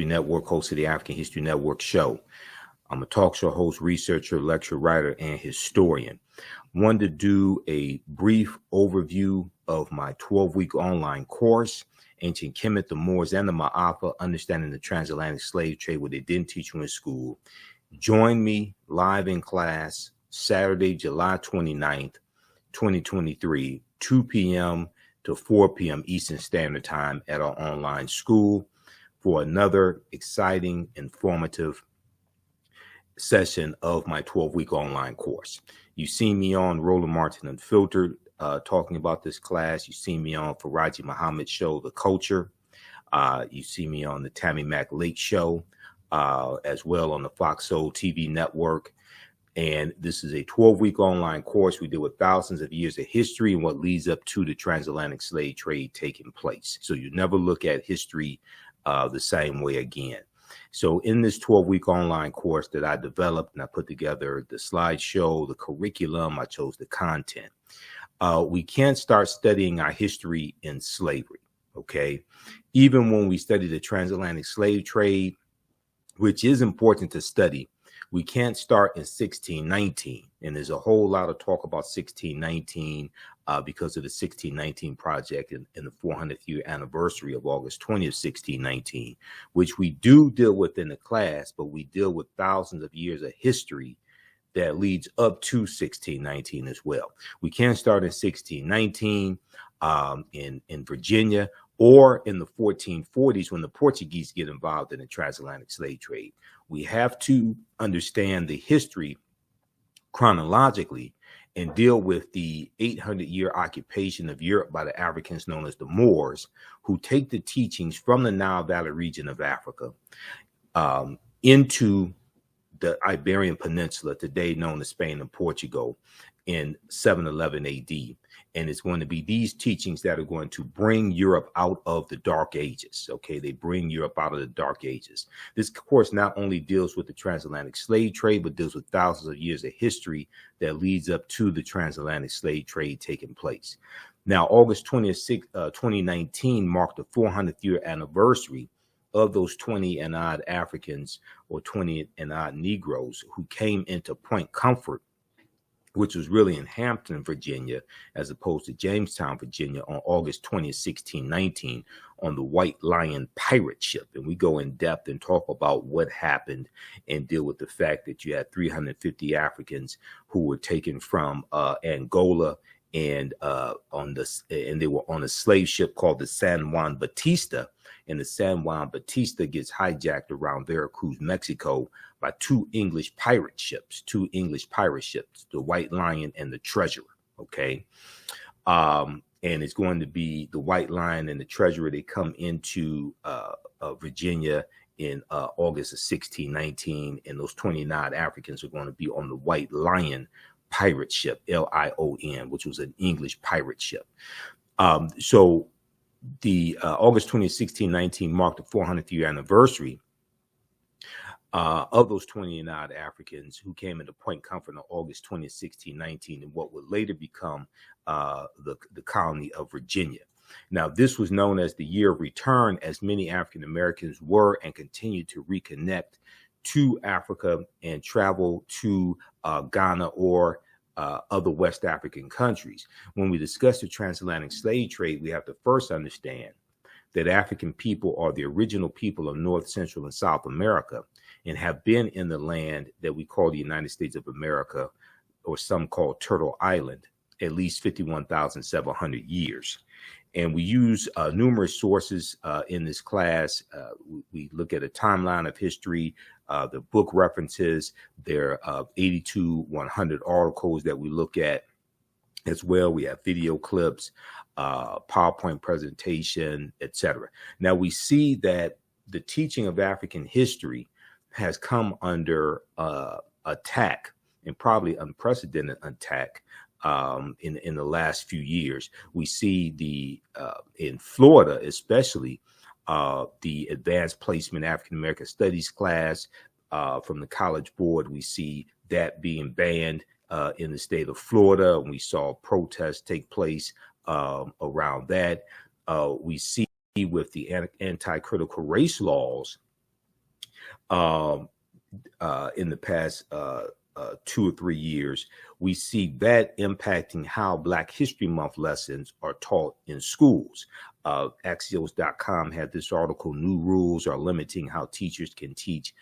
Network, host of the African History Network show. I'm a talk show host, researcher, lecturer, writer, and historian. Wanted to do a brief overview of my 12-week online course, Ancient Kemet, the Moors, and the Maafa, Understanding the Transatlantic Slave Trade, what they didn't teach you in school. Join me live in class Saturday, July 29th, 2023, 2 p.m. to 4 p.m. Eastern Standard Time at our online school for another exciting, informative session of my 12-week online course. You see me on Roland Martin Unfiltered talking about this class. You see me on Faraji Muhammad's show, The Culture. You see me on the Tammy Mack Lake show, as well on the Fox Soul TV network. And this is a 12-week online course. We deal with thousands of years of history and what leads up to the transatlantic slave trade taking place. So you never look at history the same way again. So in this 12-week online course that I developed and I put together the slideshow, the curriculum, I chose the content. We can't start studying our history in slavery, okay? Even when we study the transatlantic slave trade, which is important to study, we can't start in 1619. And there's a whole lot of talk about 1619 because of the 1619 project and the 400th year anniversary of August 20th, 1619, which we do deal with in the class, but we deal with thousands of years of history that leads up to 1619 as well. We can't start in 1619 in Virginia or in the 1440s when the Portuguese get involved in the transatlantic slave trade. We have to understand the history chronologically and deal with the 800-year occupation of Europe by the Africans known as the Moors, who take the teachings from the Nile Valley region of Africa into the Iberian Peninsula, today known as Spain and Portugal, in 711 AD. And it's going to be these teachings that are going to bring Europe out of the Dark Ages. Okay, they bring Europe out of the Dark Ages. This course not only deals with the transatlantic slave trade, but deals with thousands of years of history that leads up to the transatlantic slave trade taking place. Now, August 20th, 2019 marked the 400th year anniversary of those 20 and odd Africans or 20 and odd Negroes who came into Point Comfort, which was really in Hampton, Virginia, as opposed to Jamestown, Virginia, on August 20th, 1619, on the White Lion pirate ship. And we go in depth and talk about what happened and deal with the fact that you had 350 Africans who were taken from Angola and they were on a slave ship called the San Juan Bautista. And the San Juan Bautista gets hijacked around Veracruz, Mexico, by two English pirate ships, the White Lion and the Treasurer, okay? And it's going to be the White Lion and the Treasurer. They come into Virginia in August of 1619, and those 29 Africans are going to be on the White Lion pirate ship, Lion, which was an English pirate ship. So the August 20th, 1619 marked the 400th year anniversary of those 29 Africans who came into Point Comfort on August 20th, 1619, and what would later become the colony of Virginia. Now, this was known as the year of return, as many African Americans were and continue to reconnect to Africa and travel to Ghana or other West African countries. When we discuss the transatlantic slave trade, we have to first understand that African people are the original people of North, Central, and South America and have been in the land that we call the United States of America, or some call Turtle Island, at least 51,700 years. And we use numerous sources in this class. We look at a timeline of history, the book references. There are 100 articles that we look at as well. We have video clips, PowerPoint presentation, etc. Now we see that the teaching of African history has come under attack, and probably unprecedented attack, in the last few years. We see in Florida, especially, the advanced placement African American studies class from the College Board. We see that being banned in the state of Florida. And we saw protests take place around that. We see with the anti-critical race laws um, in the past 2 or 3 years. We see that impacting how Black History Month lessons are taught in schools. Axios.com had this article, New Rules Are Limiting How Teachers Can Teach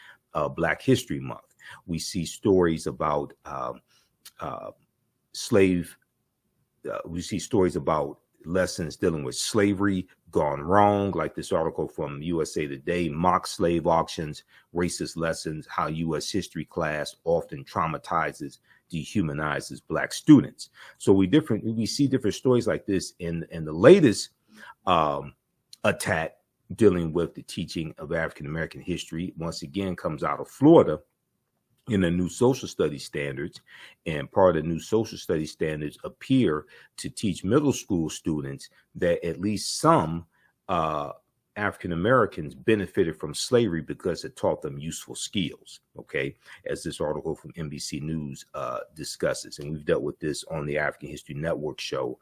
Black History Month. We see stories about we see stories about lessons dealing with slavery gone wrong, like this article from USA Today, mock slave auctions, racist lessons, how U.S. history class often traumatizes, dehumanizes Black students. So we see different stories like this in the latest attack dealing with the teaching of African American history. Once again, comes out of Florida in the new social studies standards, and part of the new social studies standards appear to teach middle school students that at least some African Americans benefited from slavery because it taught them useful skills, okay, as this article from NBC News discusses. And we've dealt with this on the African History Network show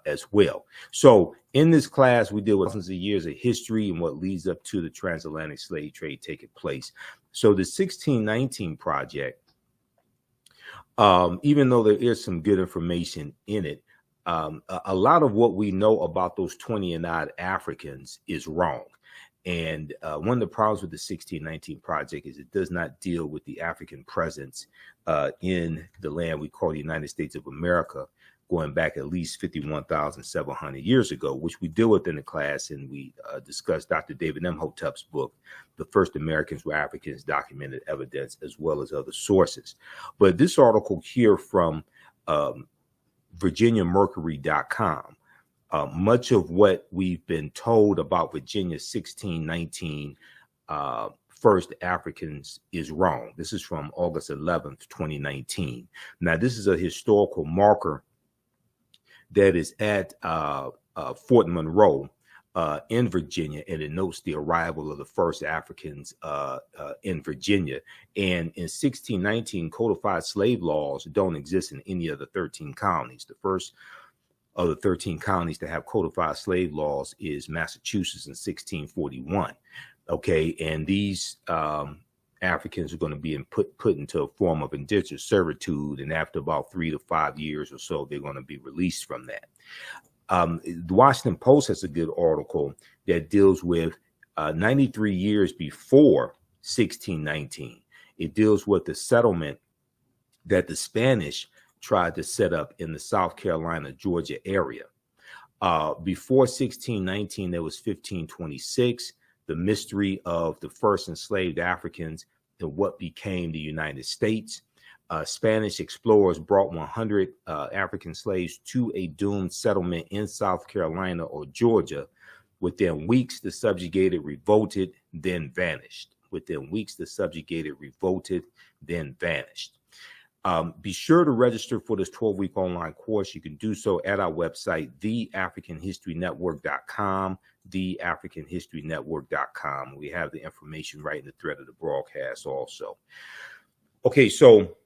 as well. So in this class, we deal with thousands of years of history and what leads up to the transatlantic slave trade taking place. So the 1619 project, even though there is some good information in it, a lot of what we know about those 20 and odd Africans is wrong. And one of the problems with the 1619 project is it does not deal with the African presence in the land we call the United States of America, going back at least 51,700 years ago, which we deal with in the class. And we discussed Dr. David Imhotep's book, The First Americans Were Africans, Documented Evidence, as well as other sources. But this article here from VirginiaMercury.com, much of what we've been told about Virginia 1619 first Africans is wrong. This is from August 11th, 2019. Now, this is a historical marker that is at Fort Monroe in Virginia, and it notes the arrival of the first Africans in Virginia. And in 1619, codified slave laws don't exist in any of the 13 colonies. The first of the 13 colonies to have codified slave laws is Massachusetts in 1641. Okay, and these Africans are going to be put into a form of indentured servitude, and after about 3 to 5 years or so, they're going to be released from that. The Washington Post has a good article that deals with 93 years before 1619. It deals with the settlement that the Spanish tried to set up in the South Carolina, Georgia area. Before 1619, there was 1526. The mystery of the first enslaved Africans in what became the United States. Spanish explorers brought 100 African slaves to a doomed settlement in South Carolina or Georgia. Within weeks, the subjugated revolted, then vanished. Within weeks, the subjugated revolted, then vanished. Be sure to register for this 12-week online course. You can do so at our website, theafricanhistorynetwork.com, theafricanhistorynetwork.com. We have the information right in the thread of the broadcast also. Okay, so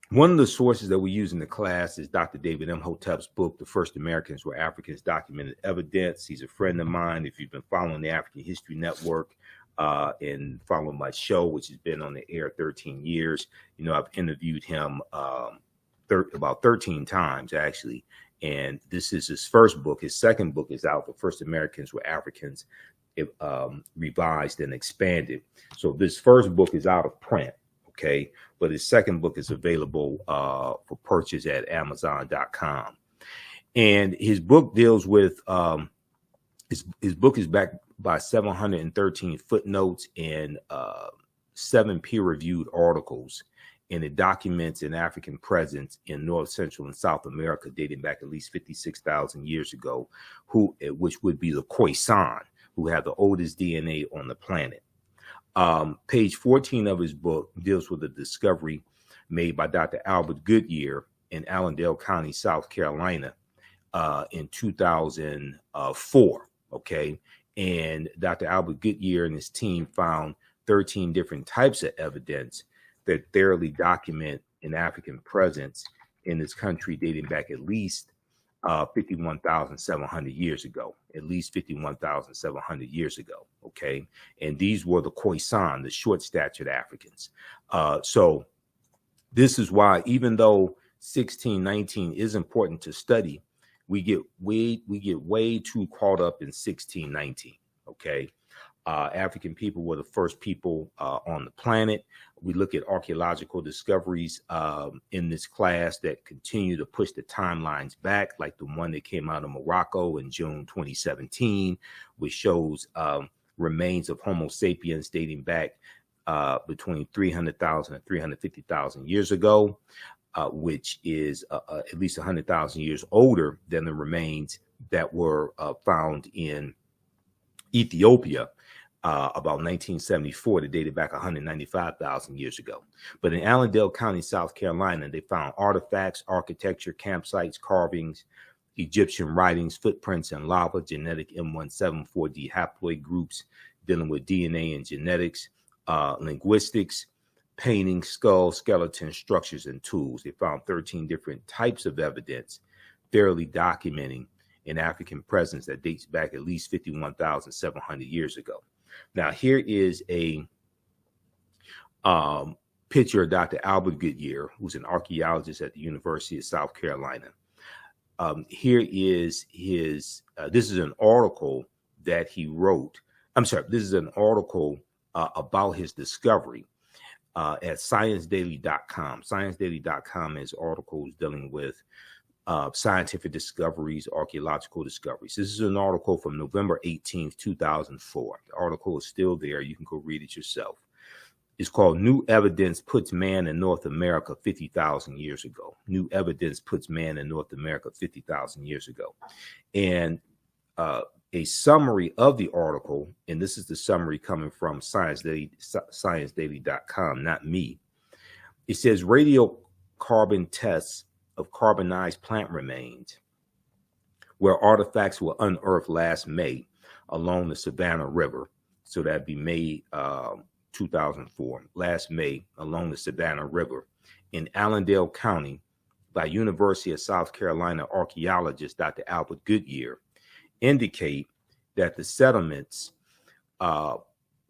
one of the sources that we use in the class is Dr. David Imhotep's book, The First Americans Were Africans, Documented Evidence. He's a friend of mine. If you've been following the African History Network and following my show, which has been on the air 13 years, you know, I've interviewed him about 13 times, actually. And this is his first book. His second book is out, The First Americans Were Africans, revised and expanded. So this first book is out of print, okay? But his second book is available for purchase at Amazon.com. And his book deals with, his book is backed by 713 footnotes and 7 peer-reviewed articles. And it documents an African presence in North, Central, and South America dating back at least 56,000 years ago, which would be the Khoisan, who have the oldest DNA on the planet. Page 14 of his book deals with a discovery made by Dr. Albert Goodyear in Allendale County, South Carolina, in 2004. Okay, and Dr. Albert Goodyear and his team found 13 different types of evidence that thoroughly document an African presence in this country dating back at least 51,700 years ago, at least 51,700 years ago. Okay. And these were the Khoisan, the short statured Africans. So this is why, even though 1619 is important to study, we get way too caught up in 1619. Okay. African people were the first people on the planet. We look at archaeological discoveries in this class that continue to push the timelines back, like the one that came out of Morocco in June 2017, which shows remains of Homo sapiens dating back between 300,000 and 350,000 years ago, which is at least 100,000 years older than the remains that were found in Ethiopia about 1974, that dated back 195,000 years ago. But in Allendale County, South Carolina, they found artifacts, architecture, campsites, carvings, Egyptian writings, footprints in lava, genetic M174D haploid groups dealing with DNA and genetics, linguistics, paintings, skulls, skeletons, structures, and tools. They found 13 different types of evidence, thoroughly documenting an African presence that dates back at least 51,700 years ago. Now, here is a picture of Dr. Albert Goodyear, who's an archaeologist at the University of South Carolina. Here is his, this is an article that he wrote. I'm sorry, this is an article about his discovery at ScienceDaily.com. ScienceDaily.com has articles dealing with scientific discoveries, archaeological discoveries. This is an article from November 18th, 2004. The article is still there. You can go read it yourself. It's called New Evidence Puts Man in North America 50,000 Years Ago. New Evidence Puts Man in North America 50,000 years ago. And a summary of the article, and this is the summary coming from ScienceDaily.com, not me. It says radiocarbon tests of carbonized plant remains, where artifacts were unearthed last May along the Savannah River. So that'd be May 2004, last May along the Savannah River in Allendale County by University of South Carolina archaeologist Dr. Albert Goodyear, indicate that the settlements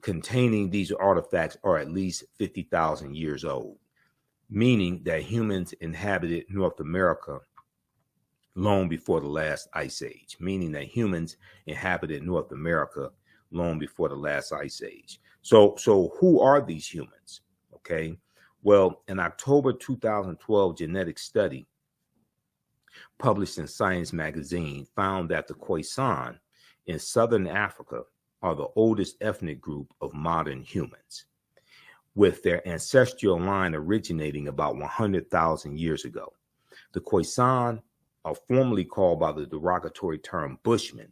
containing these artifacts are at least 50,000 years old, meaning that humans inhabited North America long before the last ice age, So who are these humans? Okay. Well, an October 2012 genetic study published in Science magazine found that the Khoisan in Southern Africa are the oldest ethnic group of modern humans, with their ancestral line originating about 100,000 years ago. The Khoisan are formally called by the derogatory term Bushmen,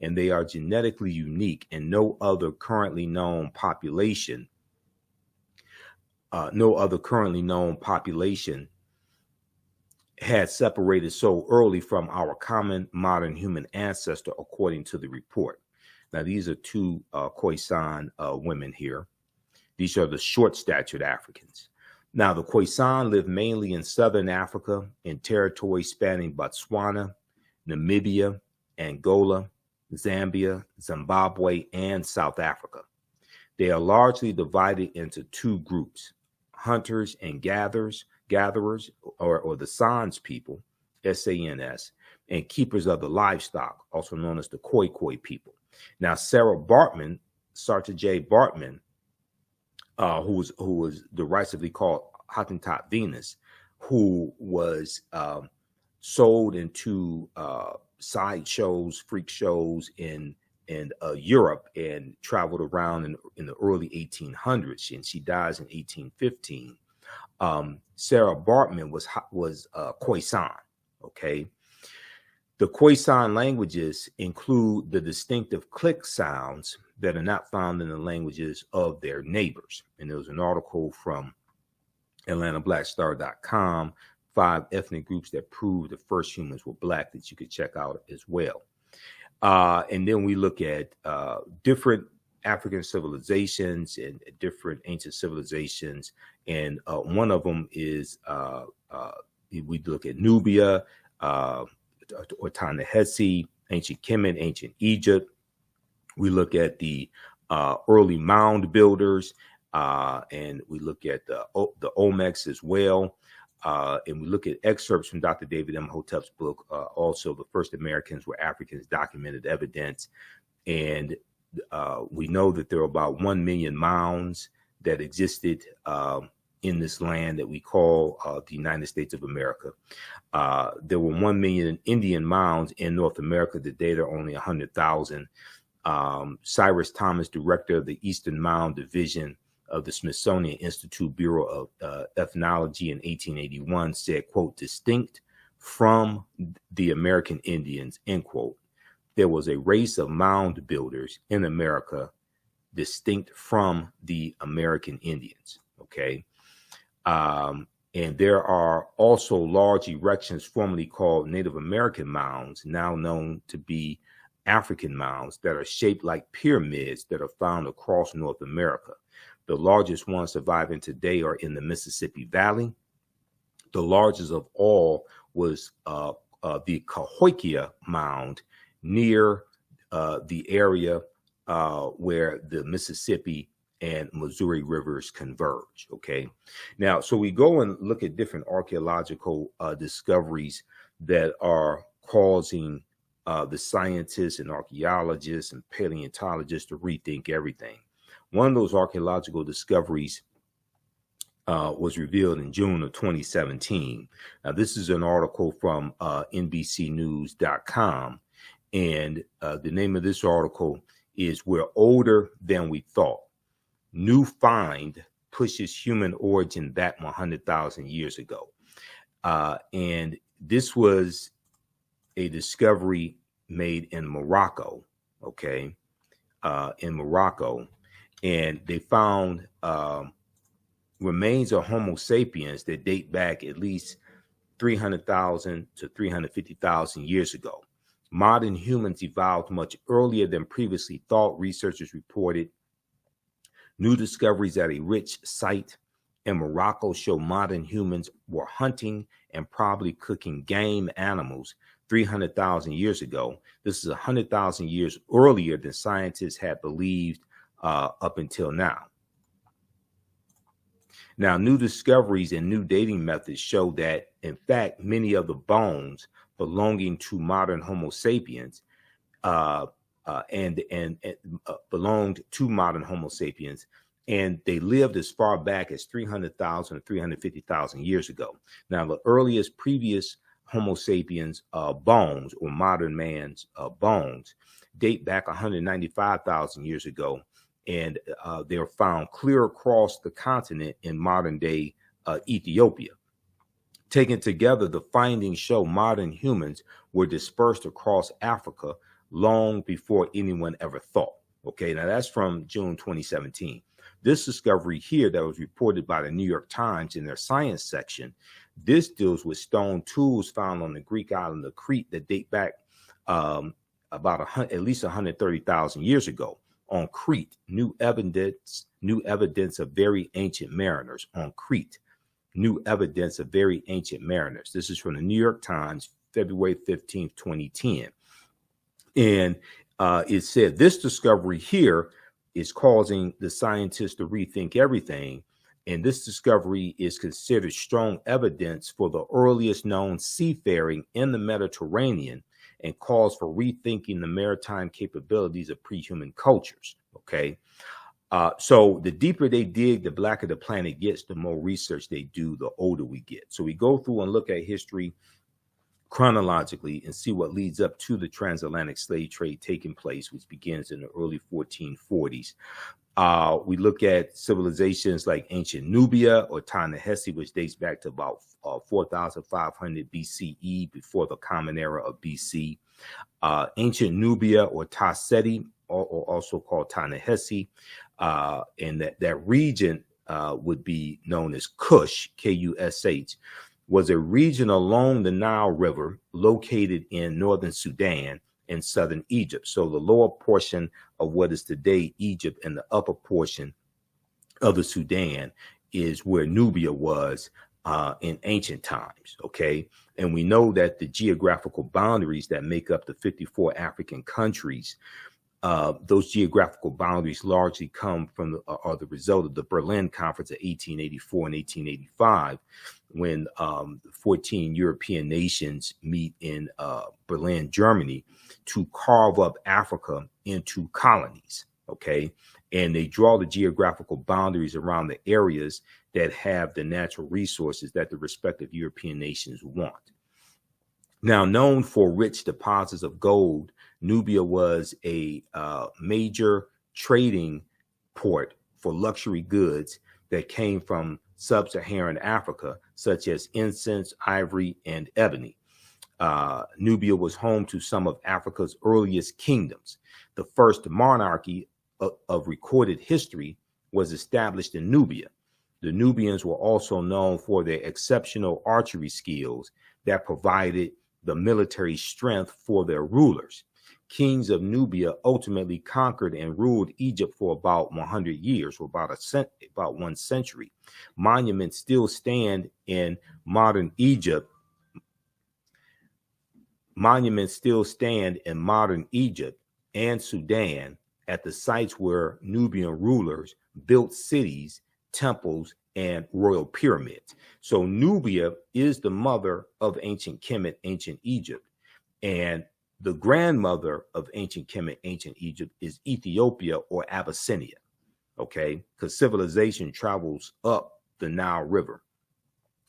and they are genetically unique, and no other currently known population had separated so early from our common modern human ancestor, according to the report. Now, these are two Khoisan women here. These are the short-statured Africans. Now, the Khoisan live mainly in southern Africa in territories spanning Botswana, Namibia, Angola, Zambia, Zimbabwe, and South Africa. They are largely divided into two groups: hunters and gatherers, or the Sans people, S-A-N-S, and keepers of the livestock, also known as the Khoi people. Now, Sarah J. Bartman, who was derisively called Hottentot Venus, who was sold into side shows, freak shows in Europe, and traveled around in the early 1800s, and she dies in 1815. Sarah Bartman was Khoisan. Okay. The Khoisan languages include the distinctive click sounds that are not found in the languages of their neighbors. And there was an article from AtlantaBlackStar.com, 5 ethnic groups that proved the first humans were Black, that you could check out as well. And then we look at different African civilizations and different ancient civilizations. And one of them is, we look at Nubia, or Ta-Nehisi, ancient Kemet, ancient Egypt. We look at the early mound builders, and we look at the Olmecs as well. And we look at excerpts from Dr. David Imhotep's book. Also, the first Americans were Africans, documented evidence. And we know that there are about 1 million mounds that existed in this land that we call the United States of America. There were 1 million Indian mounds in North America. Today, there are only 100,000. Cyrus Thomas, director of the Eastern Mound Division of the Smithsonian Institute Bureau of Ethnology in 1881, said, quote, distinct from the American Indians, end quote. There was a race of mound builders in America distinct from the American Indians, okay? And there are also large erections formerly called Native American mounds, now known to be African mounds, that are shaped like pyramids that are found across North America. The largest ones surviving today are in the Mississippi Valley. The largest of all was the Cahokia Mound near the area where the Mississippi and Missouri rivers converge, okay? Now, so we go and look at different archaeological discoveries that are causing the scientists and archaeologists and paleontologists to rethink everything. One of those archaeological discoveries was revealed in June of 2017. Now, this is an article from NBCnews.com, and the name of this article is "We're Older Than We Thought. New Find Pushes Human Origin Back 100,000 Years Ago." And this was a discovery made in Morocco, okay, in Morocco. And they found remains of Homo sapiens that date back at least 300,000 to 350,000 years ago. Modern humans evolved much earlier than previously thought, researchers reported. New discoveries at a rich site in Morocco show modern humans were hunting and probably cooking game animals 300,000 years ago. This is 100,000 years earlier than scientists had believed up until now. Now, new discoveries and new dating methods show that, in fact, many of the bones belonging to modern Homo sapiens belonged to modern Homo sapiens, and they lived as far back as 300,000 or 350,000 years ago. Now, the earliest previous Homo sapiens bones, or modern man's bones, date back 195,000 years ago, and they're found clear across the continent in modern-day Ethiopia. Taken together, the findings show modern humans were dispersed across Africa long before anyone ever thought. Okay, now that's from June 2017. This discovery here that was reported by the New York Times in their science section, this deals with stone tools found on the Greek island of Crete that date back about at least 130,000 years ago. On Crete, new evidence of very ancient mariners. On Crete, new evidence of very ancient mariners. This is from the New York Times, February 15th, 2010. And it said this discovery here is causing the scientists to rethink everything. And this discovery is considered strong evidence for the earliest known seafaring in the Mediterranean and calls for rethinking the maritime capabilities of pre-human cultures, okay? So the deeper they dig, the blacker the planet gets, the more research they do, the older we get. So we go through and look at history chronologically and see what leads up to the transatlantic slave trade taking place, which begins in the early 1440s. We look at civilizations like ancient Nubia or Ta-Nehisi, which dates back to about 4,500 BCE, before the Common Era of BC. Ancient Nubia or Ta-Seti, or also called Ta-Nehisi, and that region would be known as Kush, K-U-S-H, was a region along the Nile River located in northern Sudan and southern Egypt. So the lower portion of what is today Egypt and the upper portion of the Sudan is where Nubia was in ancient times, okay? And we know that the geographical boundaries that make up the 54 African countries, those geographical boundaries largely come from are the result of the Berlin Conference of 1884 and 1885, when 14 European nations meet in Berlin, Germany, to carve up Africa into colonies, okay? And they draw the geographical boundaries around the areas that have the natural resources that the respective European nations want. Now, known for rich deposits of gold, Nubia was a major trading port for luxury goods that came from sub-Saharan Africa, such as incense, ivory, and ebony. Nubia was home to some of Africa's earliest kingdoms. The first monarchy of recorded history was established in Nubia. The Nubians were also known for their exceptional archery skills that provided the military strength for their rulers. Kings of Nubia ultimately conquered and ruled Egypt for about 100 years, or about 1 century. Monuments still stand in modern Egypt. Monuments still stand in modern Egypt and Sudan at the sites where Nubian rulers built cities, temples, and royal pyramids. So Nubia is the mother of ancient Kemet, ancient Egypt. And the grandmother of ancient Kemet, ancient Egypt is Ethiopia or Abyssinia, okay? Because civilization travels up the Nile River.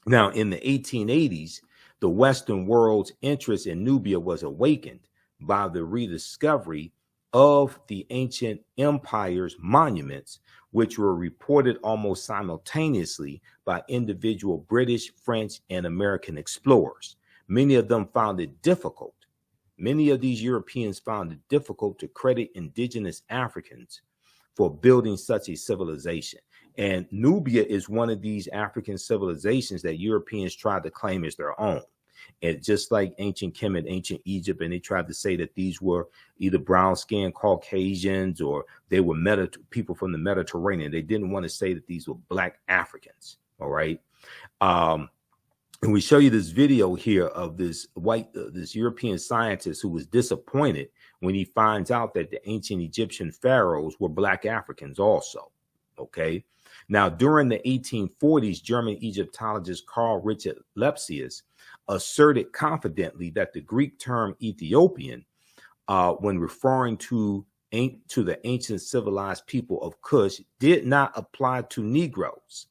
Now, in the 1880s, the Western world's interest in Nubia was awakened by the rediscovery of the ancient empire's monuments, which were reported almost simultaneously by individual British, French, and American explorers. Many of them found it difficult. Many of these Europeans found it difficult to credit indigenous Africans for building such a civilization. And Nubia is one of these African civilizations that Europeans tried to claim as their own. And just like ancient Kemet, ancient Egypt, and they tried to say that these were either brown-skinned Caucasians or they were people from the Mediterranean. They didn't want to say that these were Black Africans, all right? And we show you this video here of this this European scientist who was disappointed when he finds out that the ancient Egyptian pharaohs were Black Africans also, okay? Now, during the 1840s, German Egyptologist Carl Richard Lepsius asserted confidently that the Greek term Ethiopian, when referring to the ancient civilized people of Kush, did not apply to Negroes.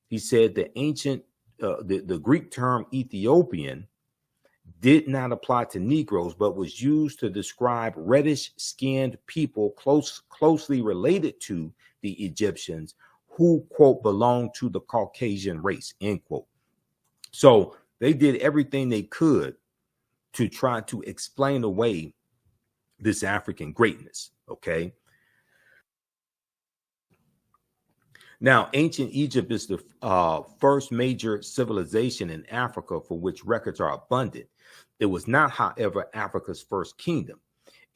He said the Greek term Ethiopian did not apply to Negroes, but was used to describe reddish-skinned people closely related to the Egyptians who, quote, belong to the Caucasian race, end quote. So they did everything they could to try to explain away this African greatness, okay? Now, ancient Egypt is the first major civilization in Africa for which records are abundant. It was not, however, Africa's first kingdom.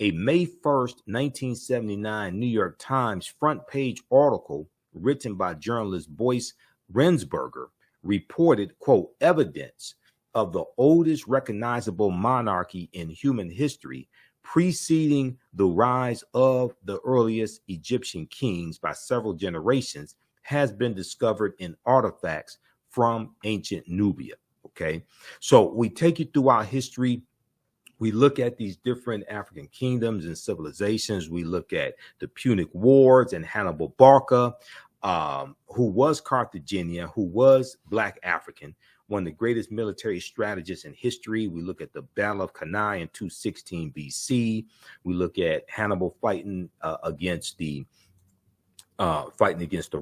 A May 1st, 1979 New York Times front page article written by journalist Boyce Rensberger reported, quote, evidence of the oldest recognizable monarchy in human history preceding the rise of the earliest Egyptian kings by several generations has been discovered in artifacts from ancient Nubia, okay? So we take you through our history. We look at these different African kingdoms and civilizations. We look at the Punic Wars and Hannibal Barca, who was Carthaginian, who was Black African, one of the greatest military strategists in history. We look at the Battle of Cannae in 216 BC. We look at Hannibal fighting against the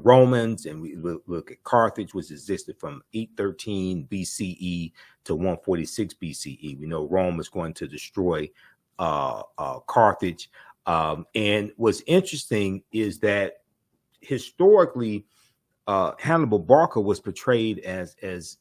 Romans, and we look at Carthage, which existed from 813 BCE to 146 BCE. We know Rome was going to destroy Carthage. And what's interesting is that historically, Hannibal Barca was portrayed as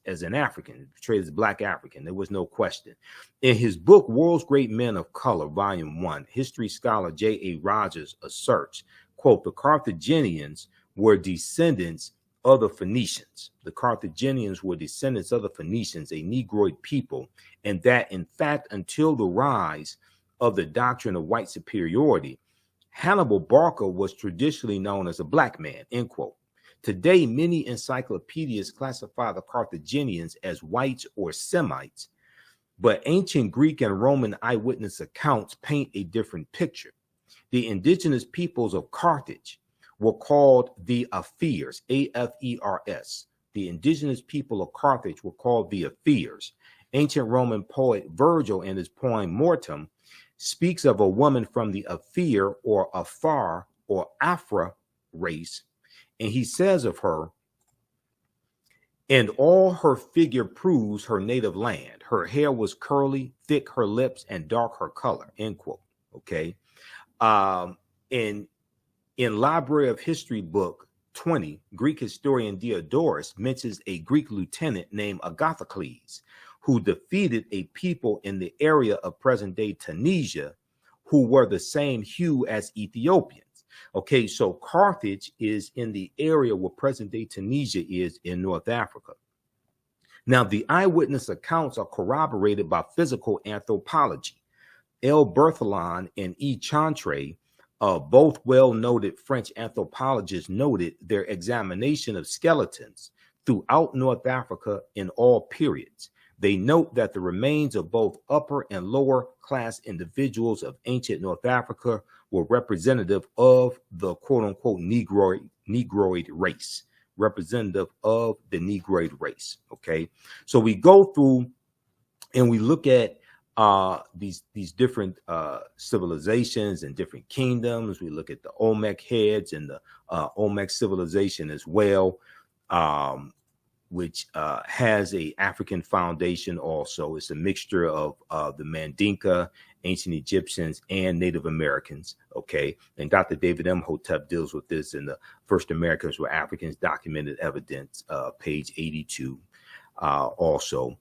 an African, portrayed as Black African. There was no question. In his book, World's Great Men of Color, Volume 1, history scholar J.A. Rogers asserts, quote, the Carthaginians were descendants of the Phoenicians. The Carthaginians were descendants of the Phoenicians, a Negroid people, and that, in fact, until the rise of the doctrine of white superiority, Hannibal Barca was traditionally known as a black man, end quote. Today, many encyclopedias classify the Carthaginians as whites or Semites, but ancient Greek and Roman eyewitness accounts paint a different picture. The indigenous peoples of Carthage were called the Afers, A-F-E-R-S. The indigenous people of Carthage were called the Afers. Ancient Roman poet Virgil, in his poem Mortem, speaks of a woman from the Afer or Afar or Afra race, and he says of her, and all her figure proves her native land. Her hair was curly, thick her lips, and dark her color, end quote. Okay. In Library of History book 20, Greek historian Diodorus mentions a Greek lieutenant named Agathocles, who defeated a people in the area of present-day Tunisia who were the same hue as Ethiopians. Okay, so Carthage is in the area where present-day Tunisia is in North Africa. Now, the eyewitness accounts are corroborated by physical anthropology. L. Berthelon and E. Chantre, both well-noted French anthropologists, noted their examination of skeletons throughout North Africa in all periods. They note that the remains of both upper and lower class individuals of ancient North Africa were representative of the quote-unquote Negroid race, representative of the Negroid race. Okay, so we go through and we look at these different civilizations and different kingdoms. We look at the Olmec heads and the Olmec civilization as well, which has a African foundation also. It's a mixture of the Mandinka, ancient Egyptians, and Native Americans, okay? And Dr. David Imhotep deals with this in the First Americans Were Africans, Documented Evidence, page 82 also.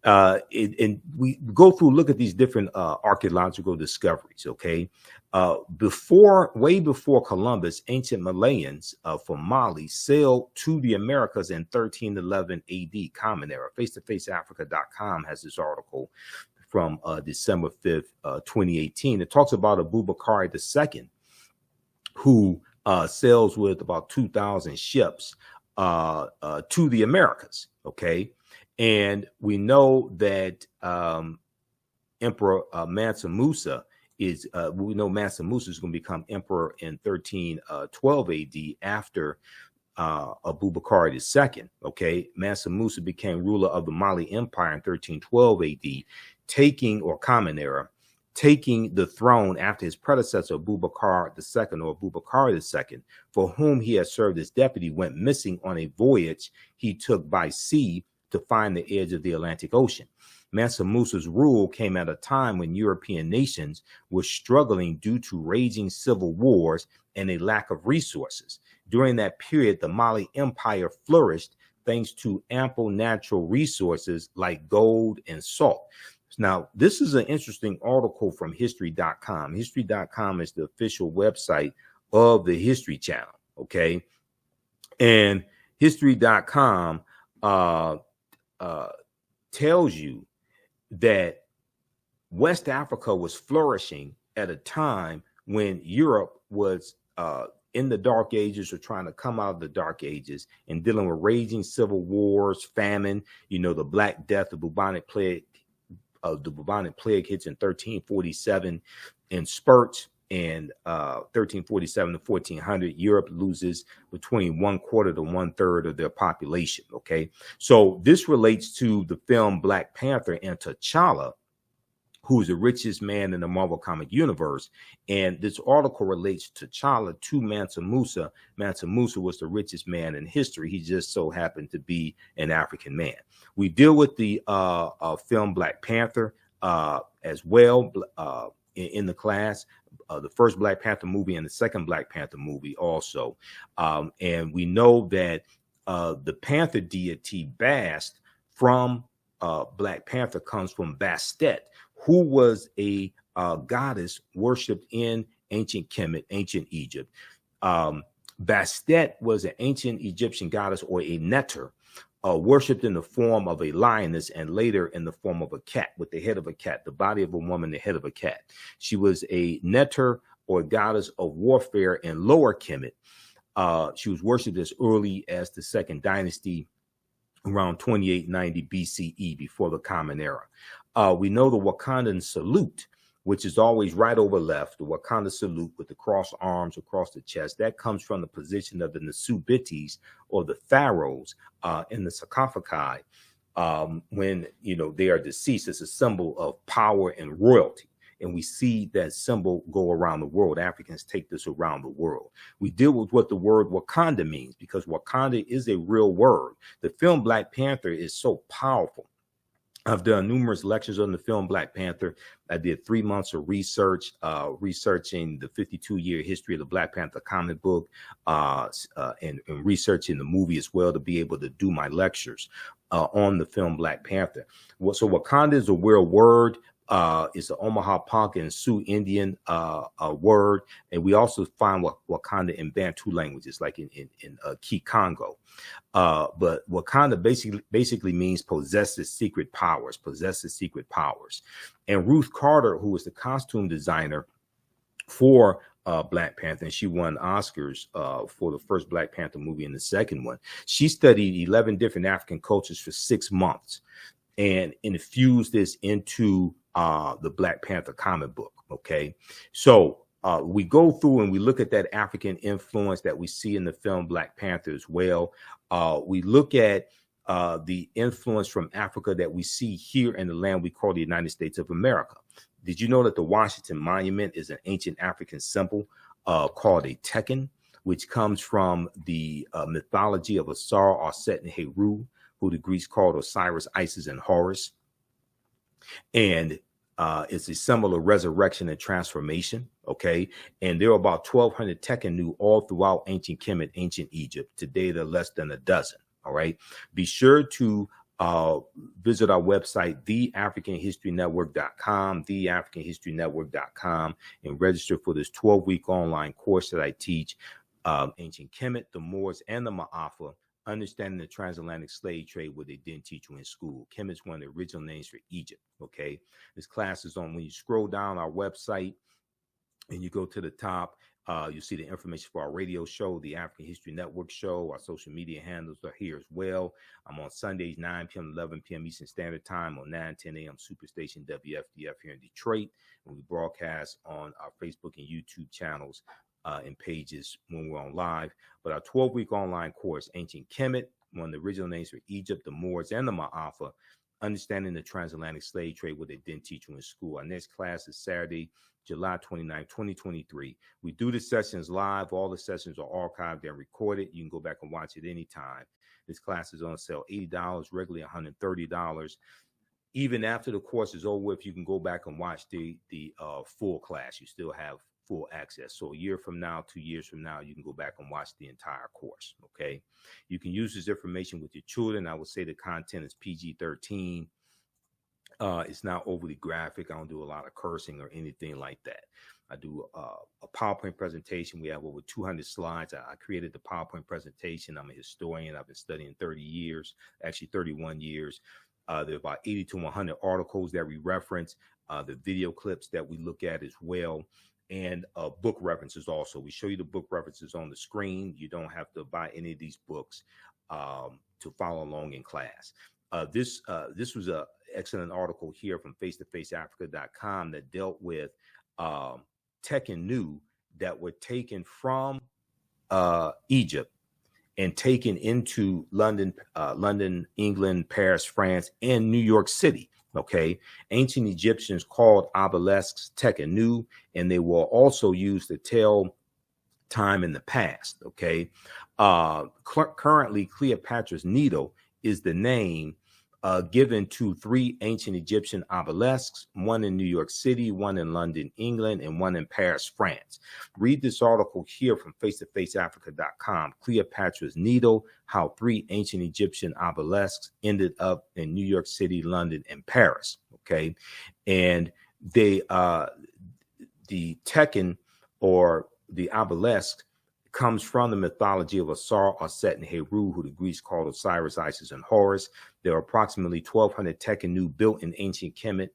And we go through, look at these different archaeological discoveries, okay? Way before Columbus, ancient Malayans from Mali sailed to the Americas in 1311 AD, Common Era. FaceToFaceAfrica.com has this article from December 5th, 2018. It talks about Abubakar II, who sails with about 2,000 ships to the Americas, okay? And we know that Emperor Mansa Musa is, we know Mansa Musa is going to become emperor in 1312 AD after Abubakar II. Okay, Mansa Musa became ruler of the Mali Empire in 1312 AD, taking, or Common Era, taking the throne after his predecessor Abubakar II, or Abubakar II, for whom he had served as deputy, went missing on a voyage he took by sea to find the edge of the Atlantic Ocean. Mansa Musa's rule came at a time when European nations were struggling due to raging civil wars and a lack of resources. During that period, the Mali Empire flourished thanks to ample natural resources like gold and salt. Now, this is an interesting article from History.com. History.com is the official website of the History Channel, okay? And History.com tells you that West Africa was flourishing at a time when Europe was in the Dark Ages, or trying to come out of the Dark Ages, and dealing with raging civil wars, famine. You know, the Black Death, the bubonic plague. The bubonic plague hits in 1347 in spurts, and 1347 to 1400, Europe loses between 1/4 to 1/3 of their population. Okay, so this relates to the film Black Panther and T'Challa, who's the richest man in the Marvel comic universe. And this article relates T'Challa to Mansa Musa. Mansa Musa was the richest man in history. He just so happened to be an African man. We deal with the film Black Panther as well in the class. The first Black Panther movie and the second Black Panther movie also. And we know that the Panther deity Bast from Black Panther comes from Bastet, who was a goddess worshipped in ancient Kemet, ancient Egypt. Bastet was an ancient Egyptian goddess, or a Netcher, worshipped in the form of a lioness and later in the form of a cat, with the head of a cat, the body of a woman, the head of a cat. She was a Netcher, or goddess of warfare in Lower Kemet. She was worshipped as early as the Second Dynasty, around 2890 BCE, before the Common Era. We know the Wakandan salute, which is always right over left, the Wakanda salute with the crossed arms across the chest. That comes from the position of the Nasubites, or the pharaohs, in the sarcophagi when they are deceased. It's a symbol of power and royalty. And we see that symbol go around the world. Africans take this around the world. We deal with what the word Wakanda means, because Wakanda is a real word. The film Black Panther is so powerful. I've done numerous lectures on the film Black Panther. I did 3 months of research, researching the 52-year history of the Black Panther comic book, and researching the movie as well, to be able to do my lectures on the film Black Panther. So Wakanda is a real word. It's an Omaha, Ponca Sioux Indian word, and we also find Wakanda in Bantu languages, like in Kikongo. But Wakanda basically means possesses secret powers, And Ruth Carter, who was the costume designer for Black Panther, and she won Oscars for the first Black Panther movie and the second one. She studied 11 different African cultures for 6 months and infused this into the Black Panther comic book. Okay, so we go through and we look at that African influence that we see in the film Black Panther as well. We look at the influence from Africa that we see here in the land we call the United States of America. Did you know that the Washington Monument is an ancient African symbol called a Tekken, which comes from the mythology of Asar, Aset, and Heru, who the Greeks called Osiris, Isis, and Horus. And it's a symbol of resurrection and transformation, okay? And there are about 1,200 Tekkenu all throughout ancient Kemet, ancient Egypt. Today, there are less than a dozen, all right? Be sure to visit our website, theafricanhistorynetwork.com, theafricanhistorynetwork.com, and register for this 12-week online course that I teach, ancient Kemet, the Moors, and the Maafa, understanding the transatlantic slave trade, what they didn't teach you in school. Kemet is one of the original names for Egypt, okay? This class is on, when you scroll down our website and you go to the top, you'll see the information for our radio show, the African History Network show. Our social media handles are here as well. I'm on Sundays, 9 p.m. 11 p.m. Eastern Standard Time on 9:10 a.m. Superstation WFDF here in Detroit. And we broadcast on our Facebook and YouTube channels and pages when we're on live. But our 12-week online course, Ancient Kemet, one of the original names for Egypt, the Moors, and the Maafa, understanding the transatlantic slave trade, what they didn't teach you in school. Our next class is Saturday, July 29, 2023. We do the sessions live. All the sessions are archived and recorded. You can go back and watch it anytime. This class is on sale $80, regularly $130. Even after the course is over with, you can go back and watch the full class. You still have full access. So a year from now, 2 years from now, you can go back and watch the entire course, okay? You can use this information with your children. I would say the content is PG-13. It's not overly graphic. I don't do a lot of cursing or anything like that. I do a PowerPoint presentation. We have over 200 slides. I created the PowerPoint presentation. I'm a historian. I've been studying 30 years, actually 31 years. There are about 80 to 100 articles that we reference, the video clips that we look at as well, and book references also. We show you the book references on the screen. You don't have to buy any of these books to follow along in class. This was an excellent article here from face-to-faceafrica.com that dealt with Tekkenu that were taken from Egypt and taken into London, England, Paris, France, and New York City. Okay, ancient Egyptians called obelisks Tekkenu, and they were also used to tell time in the past. Okay, currently Cleopatra's Needle is the name given to 3 ancient Egyptian obelisks, one in New York City, one in London, England, and one in Paris, France. Read this article here from face-to-faceafrica.com, Cleopatra's Needle, how 3 ancient Egyptian obelisks ended up in New York City, London, and Paris, okay? And they, the Tekken, or the obelisk, comes from the mythology of Asar, Aset, and Heru, who the Greeks called Osiris, Isis, and Horus. There are approximately 1,200 Tekhenu built in ancient Kemet,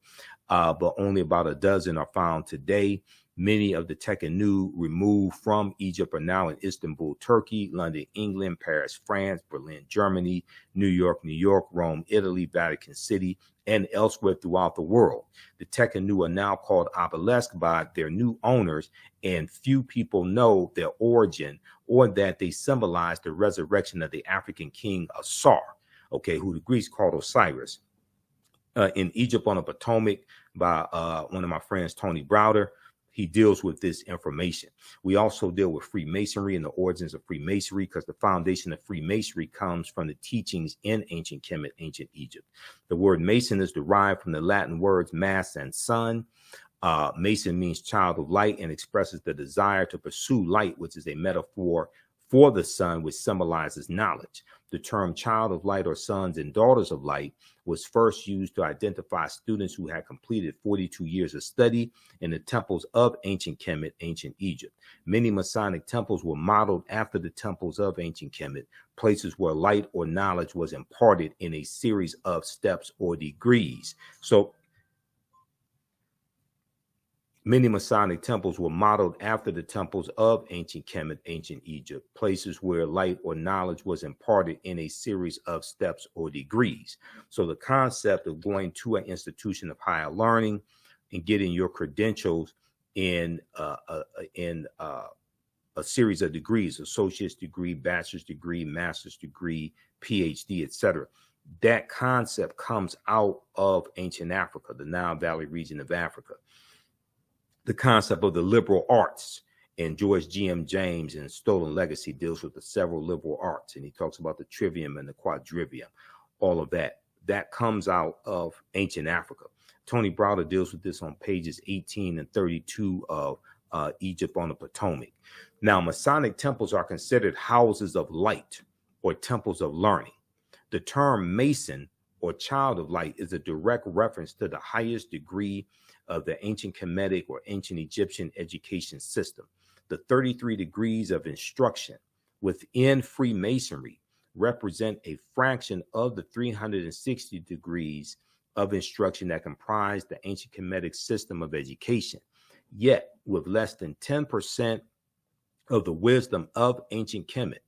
but only about a dozen are found today. Many of the Tekhenu removed from Egypt are now in Istanbul, Turkey, London, England, Paris, France, Berlin, Germany, New York, Rome, Italy, Vatican City, and elsewhere throughout the world. The Tekhenu are now called obelisks by their new owners, and few people know their origin or that they symbolize the resurrection of the African king Asar, okay, who the Greeks called Osiris. In Egypt on the Potomac by one of my friends, Tony Browder, he deals with this information. We also deal with Freemasonry and the origins of Freemasonry, because the foundation of Freemasonry comes from the teachings in ancient Kemet, ancient Egypt. The word Mason is derived from the Latin words mass and sun. Mason means child of light and expresses the desire to pursue light, which is a metaphor for the sun, which symbolizes knowledge. The term child of light or sons and daughters of light was first used to identify students who had completed 42 years of study in the temples of ancient Kemet, ancient Egypt. Many Masonic temples were modeled after the temples of ancient Kemet, places where light or knowledge was imparted in a series of steps or degrees. So many Masonic temples were modeled after the temples of ancient Kemet, ancient Egypt, places where light or knowledge was imparted in a series of steps or degrees. So the concept of going to an institution of higher learning and getting your credentials in a series of degrees, associate's degree, bachelor's degree, master's degree, PhD, etc. That concept comes out of ancient Africa, the Nile Valley region of Africa. The concept of the liberal arts, and George G.M. James in Stolen Legacy deals with the several liberal arts, and he talks about the trivium and the quadrivium, all of that. That comes out of ancient Africa. Tony Browder deals with this on pages 18 and 32 of Egypt on the Potomac. Now, Masonic temples are considered houses of light or temples of learning. The term Mason or child of light is a direct reference to the highest degree of the ancient Kemetic or ancient Egyptian education system. The 33 degrees of instruction within Freemasonry represent a fraction of the 360 degrees of instruction that comprise the ancient Kemetic system of education. Yet, with less than 10% of the wisdom of ancient Kemet,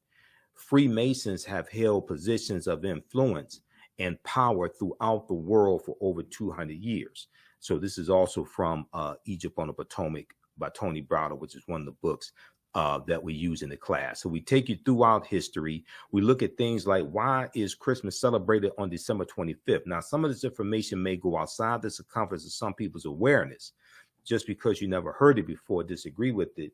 Freemasons have held positions of influence and power throughout the world for over 200 years. So this is also from Egypt on the Potomac by Tony Browder, which is one of the books that we use in the class. So we take you throughout history. We look at things like, why is Christmas celebrated on December 25th? Now, some of this information may go outside the circumference of some people's awareness. Just because you never heard it before, disagree with it,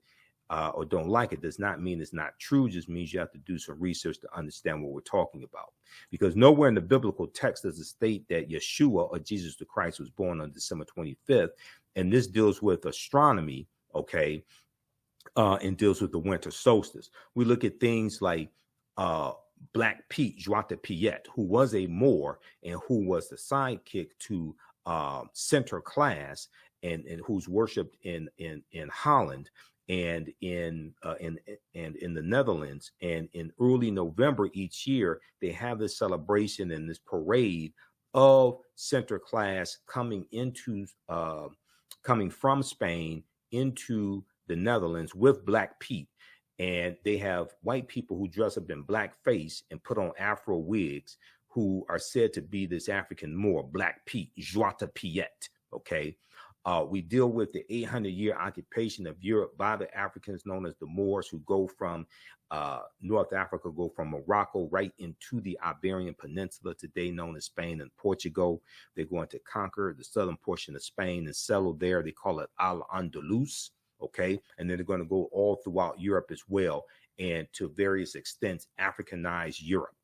or don't like it, does not mean it's not true. Just means you have to do some research to understand what we're talking about. Because nowhere in the biblical text does it state that Yeshua or Jesus the Christ was born on December 25th. And this deals with astronomy, okay, and deals with the winter solstice. We look at things like Black Pete, Joata Piet, who was a Moor and who was the sidekick to Sinterklaas, and who's worshipped in Holland and in the Netherlands. And in early November each year, they have this celebration and this parade of Sinterklaas coming from Spain into the Netherlands with Black Pete. And they have white people who dress up in blackface and put on Afro wigs, who are said to be this African Moor, Black Pete, Joata Piet, okay? We deal with the 800-year occupation of Europe by the Africans known as the Moors, who go from North Africa, go from Morocco right into the Iberian Peninsula, today known as Spain and Portugal. They're going to conquer the southern portion of Spain and settle there. They call it Al-Andalus, okay? And then they're going to go all throughout Europe as well, and to various extents Africanize Europe.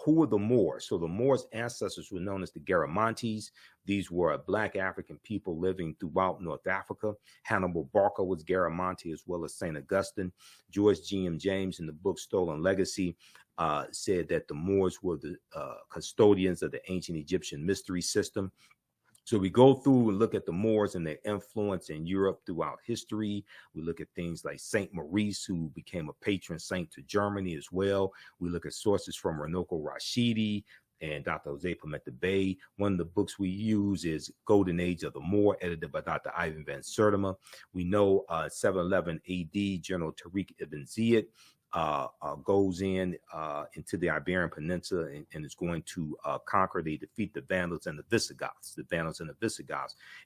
Who were the Moors? So the Moors' ancestors were known as the Garamantes. These were Black African people living throughout North Africa. Hannibal Barca was Garamantes, as well as St. Augustine. George G.M. James, in the book Stolen Legacy, said that the Moors were the custodians of the ancient Egyptian mystery system. So we go through and look at the Moors and their influence in Europe throughout history. We look at things like Saint Maurice, who became a patron saint to Germany as well. We look at sources from Ranoko Rashidi and Dr. Jose Pimenta Bay. One of the books we use is Golden Age of the Moor, edited by Dr. Ivan Van Sertima. We know 711 AD, General Tariq ibn Ziyad goes into the Iberian Peninsula and is going to conquer. They defeat the Vandals and the Visigoths,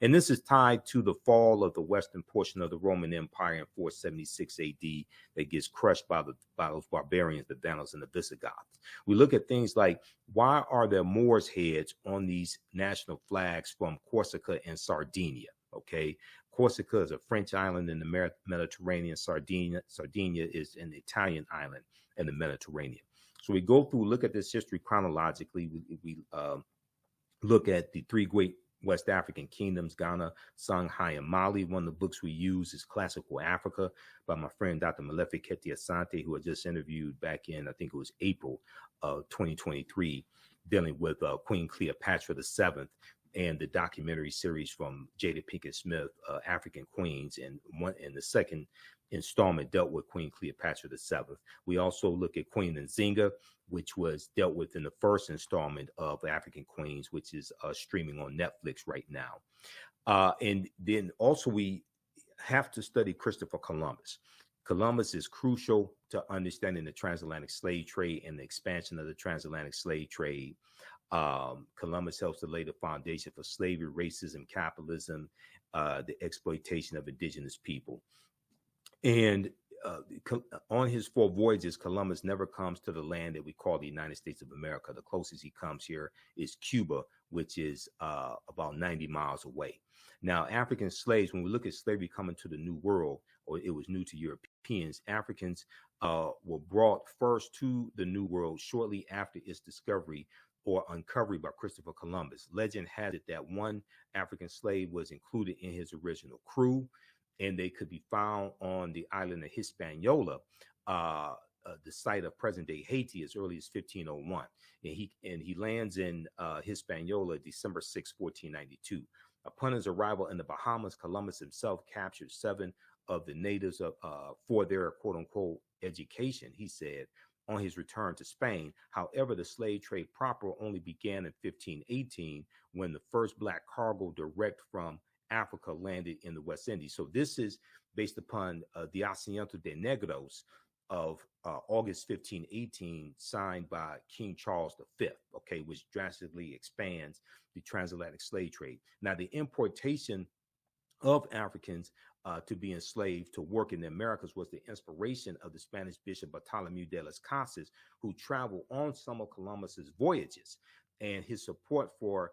And this is tied to the fall of the western portion of the Roman Empire in 476 AD that gets crushed by those barbarians, the Vandals and the Visigoths. We look at things like, why are there Moors' heads on these national flags from Corsica and Sardinia? Okay, Corsica is a French island in the Mediterranean. Sardinia is an Italian island in the Mediterranean. So we go through, look at this history chronologically. We look at the three great West African kingdoms, Ghana, Songhai, and Mali. One of the books we use is Classical Africa by my friend Dr. Malefi Keti Asante, who I just interviewed back in, I think it was April of 2023, dealing with Queen Cleopatra VII. And the documentary series from Jada Pinkett Smith, African Queens, and the second installment dealt with Queen Cleopatra VII. We also look at Queen Nzinga, which was dealt with in the first installment of African Queens, which is streaming on Netflix right now. And then also we have to study Christopher Columbus. Columbus is crucial to understanding the transatlantic slave trade and the expansion of the transatlantic slave trade. Columbus helps to lay the foundation for slavery, racism, capitalism, the exploitation of indigenous people. And on his 4 voyages, Columbus never comes to the land that we call the United States of America. The closest he comes here is Cuba, which is about 90 miles away. Now, African slaves, when we look at slavery coming to the New World, or it was new to Europeans, Africans were brought first to the New World shortly after its discovery or uncovery by Christopher Columbus. Legend has it that one African slave was included in his original crew, and they could be found on the island of Hispaniola, the site of present-day Haiti, as early as 1501. And he lands in Hispaniola December 6, 1492. Upon his arrival in the Bahamas, Columbus himself captured 7 of the natives for their quote-unquote education, he said, on his return to Spain. However, the slave trade proper only began in 1518 when the first black cargo direct from Africa landed in the West Indies. So this is based upon the Asiento de Negros of August 1518, signed by King Charles V, okay, which drastically expands the transatlantic slave trade. Now, the importation of Africans to be enslaved to work in the Americas was the inspiration of the Spanish Bishop Bartolomeu de las Casas, who traveled on some of Columbus's voyages. And his support for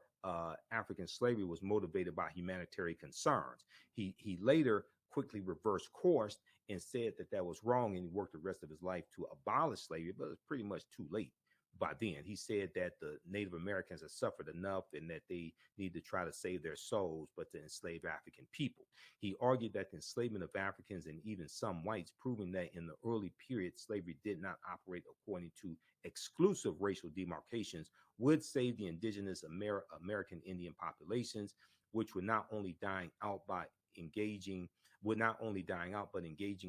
African slavery was motivated by humanitarian concerns. He later quickly reversed course and said that was wrong, and he worked the rest of his life to abolish slavery, but it was pretty much too late by then. He said that the Native Americans have suffered enough and that they need to try to save their souls, but to enslave African people. He argued that the enslavement of Africans and even some whites, proving that in the early period, slavery did not operate according to exclusive racial demarcations, would save the indigenous American Indian populations, which were not only dying out but engaging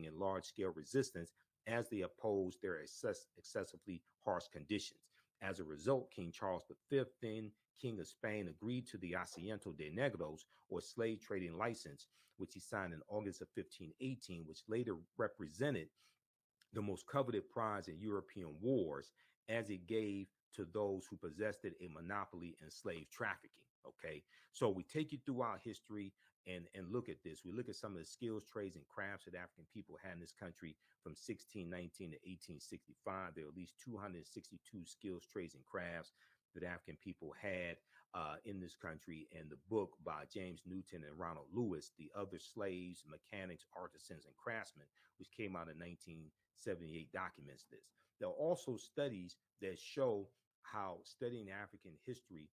in large-scale resistance as they opposed their excessively harsh conditions. As a result, King Charles V, then King of Spain, agreed to the Asiento de Negros, or slave trading license, which he signed in August of 1518, which later represented the most coveted prize in European wars, as it gave to those who possessed it a monopoly in slave trafficking. Okay, so we take you throughout history and look at this. We look at some of the skills, trades, and crafts that African people had in this country from 1619 to 1865. There were at least 262 skills, trades, and crafts that African people had in this country. And the book by James Newton and Ronald Lewis, The Other Slaves, Mechanics, Artisans, and Craftsmen, which came out in 1978, documents this. There are also studies that show how studying African history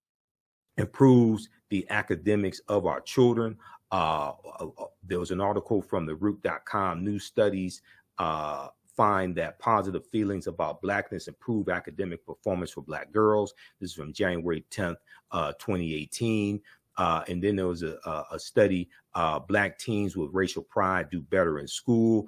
improves the academics of our children. There was an article from the root.com. New studies find that positive feelings about Blackness improve academic performance for Black girls. This is from January 10th, 2018. And then there was a study, Black teens with racial pride do better in school.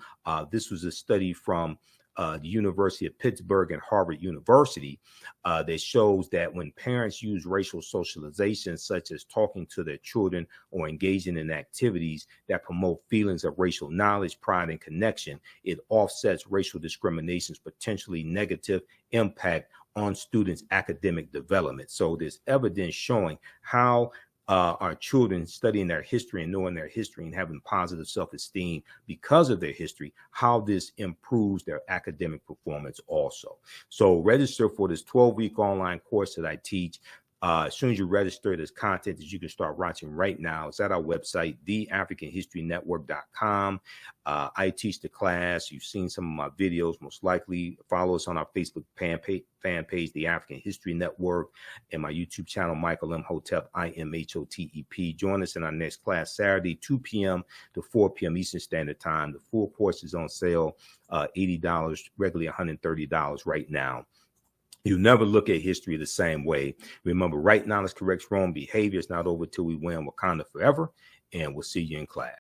This was a study from the University of Pittsburgh and Harvard University that shows that when parents use racial socialization, such as talking to their children or engaging in activities that promote feelings of racial knowledge, pride, and connection, it offsets racial discrimination's potentially negative impact on students' academic development. So there's evidence showing how our children studying their history and knowing their history and having positive self-esteem because of their history, how this improves their academic performance also. So register for this 12-week online course that I teach. As soon as you register, there's content that you can start watching right now. It's at our website, theafricanhistorynetwork.com. I teach the class. You've seen some of my videos, most likely. Follow us on our Facebook fan page, The African History Network, and my YouTube channel, Michael Imhotep, Imhotep. Join us in our next class, Saturday, 2 p.m. to 4 p.m. Eastern Standard Time. The full course is on sale, $80, regularly $130 right now. You never look at history the same way. Remember, right knowledge corrects wrong behavior. It's not over till we win. Wakanda forever. And we'll see you in class.